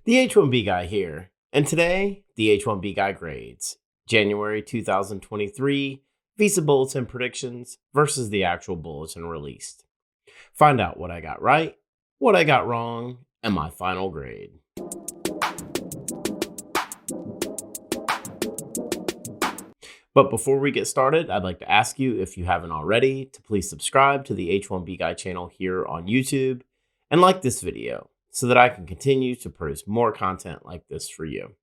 The H1B Guy here, and today, the H1B Guy grades. January 2023 Visa Bulletin predictions versus the actual bulletin released. Find out what I got right, what I got wrong, and my final grade. But before we get started, I'd like to ask you, if you haven't already, to please subscribe to the H1B Guy channel here on YouTube and like this video so that I can continue to produce more content like this for you.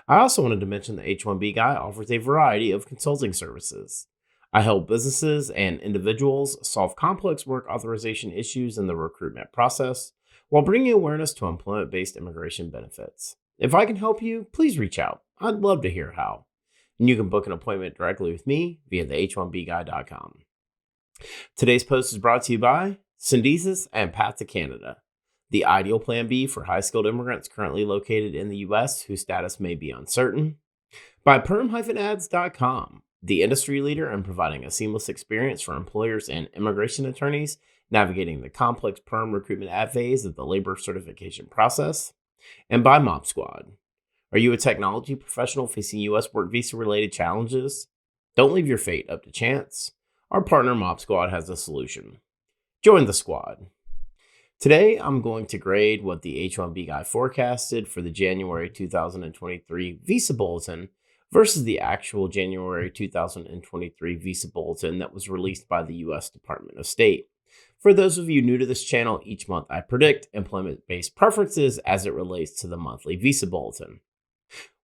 I also wanted to mention that H1B Guy offers a variety of consulting services. I help businesses and individuals solve complex work authorization issues in the recruitment process while bringing awareness to employment-based immigration benefits. If I can help you, please reach out. I'd love to hear how. And you can book an appointment directly with me via the h1bguy.com. Today's post is brought to you by Syndesis and Path to Canada, the ideal plan B for high-skilled immigrants currently located in the U.S. whose status may be uncertain. By PERM-Ads.com, the industry leader in providing a seamless experience for employers and immigration attorneys navigating the complex PERM recruitment ad phase of the labor certification process. And by Mob Squad. Are you a technology professional facing U.S. work visa-related challenges? Don't leave your fate up to chance. Our partner Mob Squad has a solution. Join the squad. Today, I'm going to grade what the H1B Guy forecasted for the January 2023 Visa Bulletin versus the actual January 2023 Visa Bulletin that was released by the U.S. Department of State. For those of you new to this channel, each month I predict employment-based preferences as it relates to the monthly Visa Bulletin.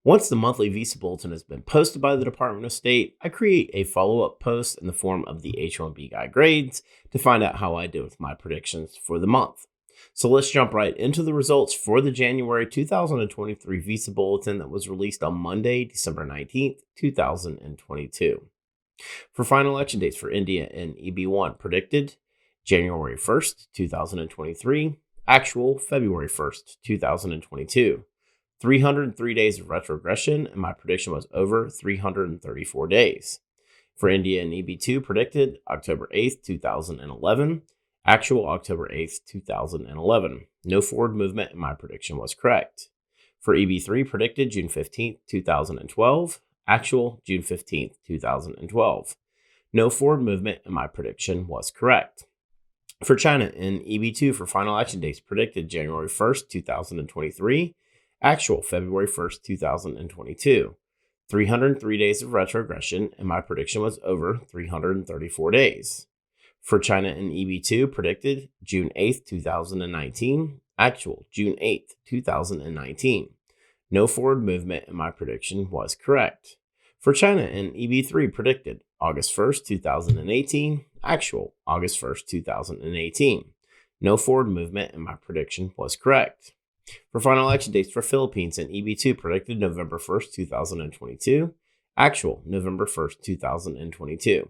Once the monthly Visa Bulletin has been posted by the Department of State, I create a follow-up post in the form of the H1B Guy grades to find out how I did with my predictions for the month. So let's jump right into the results for the January 2023 Visa Bulletin that was released on Monday, December 19th, 2022. For final election dates for India and EB1 predicted January 1st, 2023, actual February 1st, 2022. 303 days of retrogression, and my prediction was over 334 days. For India and EB2 predicted October 8th, 2011, actual October 8th, 2011. No forward movement, and my prediction was correct. For EB3 predicted June 15th, 2012, actual June 15th, 2012. No forward movement, and my prediction was correct. For China and EB2 for final action dates predicted January 1st, 2023, actual February 1st, 2022. 303 days of retrogression, and my prediction was over 334 days. For China and EB2 predicted June 8th, 2019, actual June 8th, 2019. No forward movement, and my prediction was correct. For China and EB3 predicted August 1st, 2018, actual August 1st, 2018. No forward movement, and my prediction was correct. For final election dates for Philippines and EB2 predicted November 1st, 2022, actual November 1st, 2022.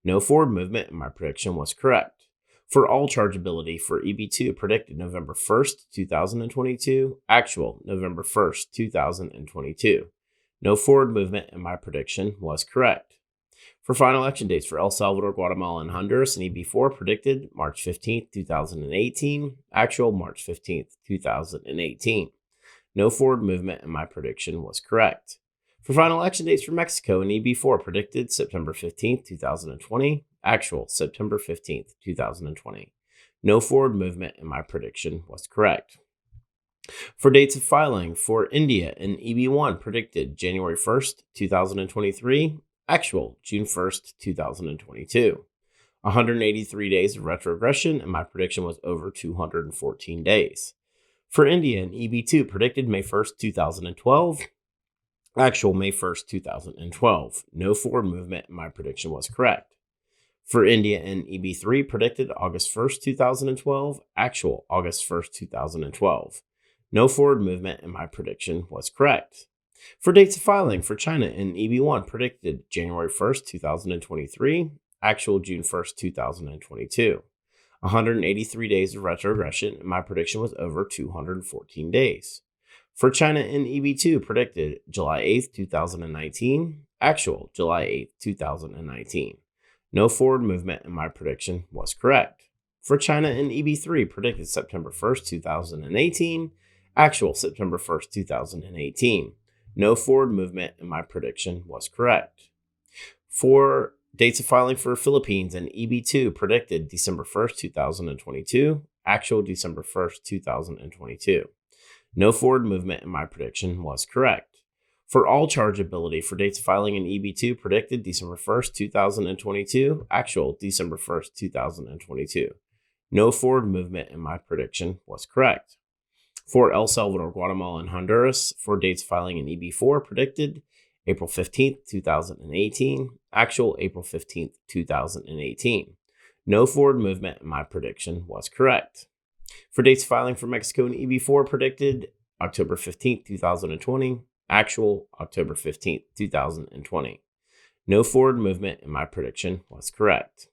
No forward movement, and my prediction was correct. For all chargeability for EB2 predicted November 1st, 2022, actual November 1st, 2022. No forward movement, and my prediction was correct. For final election dates for El Salvador, Guatemala, and Honduras and EB4 predicted March 15th, 2018, actual March 15th, 2018. No forward movement, and my prediction was correct. For final election dates for Mexico and EB4 predicted September 15th, 2020, actual September 15th, 2020. No forward movement, and my prediction was correct. For dates of filing for India and EB1 predicted January 1st, 2023, actual June 1st, 2022. 183 days of retrogression, and my prediction was over 214 days. For India and EB2 predicted May 1st, 2012, actual May 1st, 2012. No forward movement, and my prediction was correct. For India and EB3 predicted August 1st, 2012, actual August 1st, 2012. No forward movement, and my prediction was correct. For dates of filing for China and EB1 predicted January 1st, 2023, actual June 1st, 2022. 183 days of retrogression, and my prediction was over 214 days. For China and EB2 predicted July 8th, 2019, actual July 8th, 2019. No forward movement, and my prediction was correct. For China and EB3 predicted September 1st, 2018, Actual September 1st, 2018. No forward movement, and my prediction was correct. For dates of filing for Philippines and EB2 predicted December 1st, 2022. Actual December 1st, 2022. No forward movement, and my prediction was correct. For all chargeability for dates of filing in EB2 predicted December 1st, 2022. Actual December 1st, 2022. No forward movement, and my prediction was correct. For El Salvador, Guatemala, and Honduras, for dates filing in EB4 predicted April 15th, 2018. Actual April 15th, 2018. No forward movement, and my prediction was correct. For dates filing for Mexico and EB4 predicted October 15th, 2020. Actual October 15th, 2020. No forward movement, and my prediction was correct.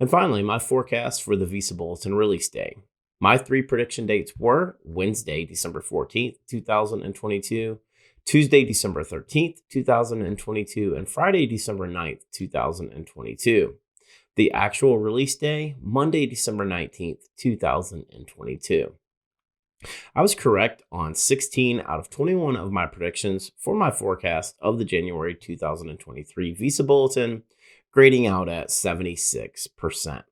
And finally, my forecast for the Visa Bulletin release day. My 3 prediction dates were Wednesday, December 14th, 2022, Tuesday, December 13th, 2022, and Friday, December 9th, 2022. The actual release day, Monday, December 19th, 2022. I was correct on 16 out of 21 of my predictions for my forecast of the January 2023 Visa Bulletin, grading out at 76%.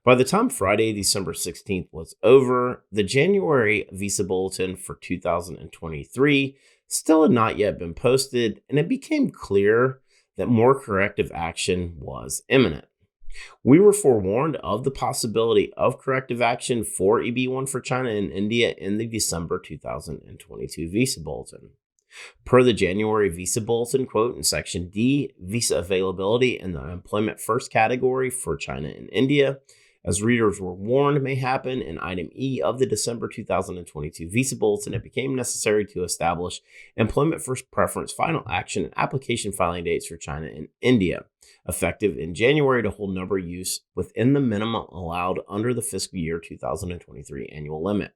By the time Friday, December 16th was over, the January Visa Bulletin for 2023 still had not yet been posted, and it became clear that more corrective action was imminent. We were forewarned of the possibility of corrective action for EB1 for China and India in the December 2022 Visa Bulletin. Per the January Visa Bulletin, quote, in Section D, visa availability in the employment first category for China and India, as readers were warned, may happen in item E of the December 2022 Visa Bulletin. It became necessary to establish employment first preference final action and application filing dates for China and India, effective in January to hold number use within the minimum allowed under the fiscal year 2023 annual limit.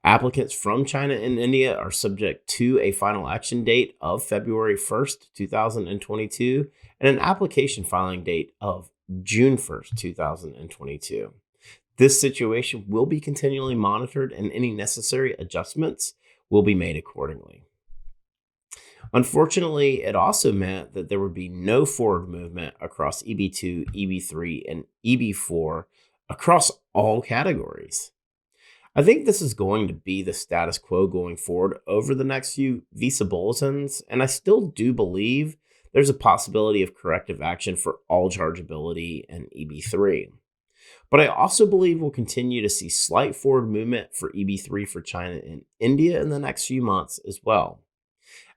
Applicants from China and India are subject to a final action date of February 1st, 2022, and an application filing date of June 1st, 2022. This situation will be continually monitored, and any necessary adjustments will be made accordingly. Unfortunately, it also meant that there would be no forward movement across EB2, EB3, and EB4 across all categories. I think this is going to be the status quo going forward over the next few Visa Bulletins, and I still do believe there's a possibility of corrective action for all chargeability in EB3. But I also believe we'll continue to see slight forward movement for EB3 for China and India in the next few months as well.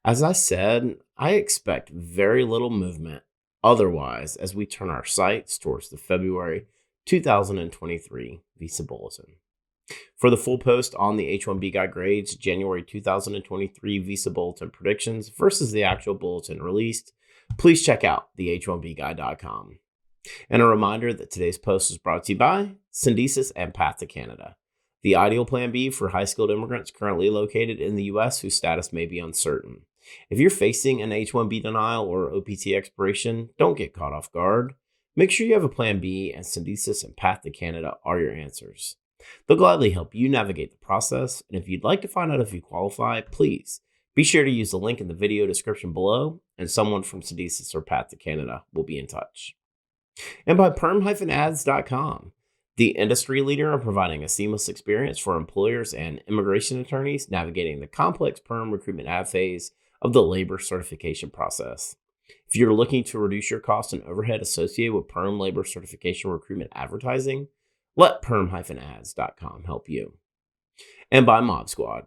As I said, I expect very little movement otherwise as we turn our sights towards the February 2023 Visa Bulletin. For the full post on the H1B Guy grades, January 2023 Visa Bulletin predictions versus the actual bulletin released, please check out the H1BGuy.com. And a reminder that today's post is brought to you by Syndesis and Path to Canada, the ideal plan B for high-skilled immigrants currently located in the U.S. whose status may be uncertain. If you're facing an H1B denial or OPT expiration, don't get caught off guard. Make sure you have a plan B, and Syndesis and Path to Canada are your answers. They'll gladly help you navigate the process, and if you'd like to find out if you qualify, please be sure to use the link in the video description below, and someone from Syndesis or Path to Canada will be in touch. And by PERM-Ads.com, the industry leader in providing a seamless experience for employers and immigration attorneys navigating the complex PERM recruitment ad phase of the labor certification process. If you're looking to reduce your costs and overhead associated with PERM labor certification recruitment advertising, let PERM-Ads.com help you. And by Mob Squad.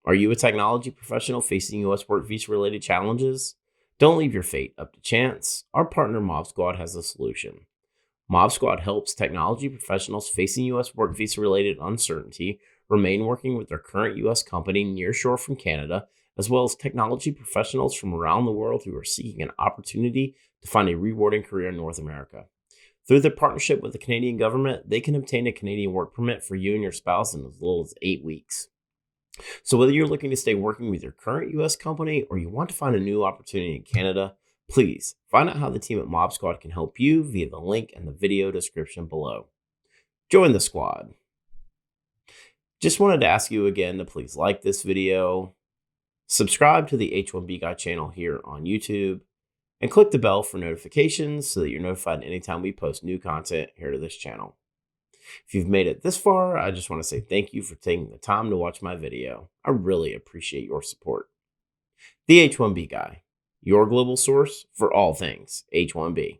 Are you a technology professional facing U.S. work visa-related challenges? Don't leave your fate up to chance. Our partner Mob Squad has a solution. Mob Squad helps technology professionals facing U.S. work visa-related uncertainty remain working with their current U.S. company nearshore from Canada, as well as technology professionals from around the world who are seeking an opportunity to find a rewarding career in North America. Through their partnership with the Canadian government, they can obtain a Canadian work permit for you and your spouse in as little as 8 weeks. So whether you're looking to stay working with your current U.S. company or you want to find a new opportunity in Canada, please find out how the team at Mob Squad can help you via the link in the video description below. Join the squad. Just wanted to ask you again to please like this video, subscribe to the H1B Guy channel here on YouTube, and click the bell for notifications so that you're notified anytime we post new content here to this channel. If you've made it this far, I just want to say thank you for taking the time to watch my video. I really appreciate your support. The H1B Guy, your global source for all things H1B.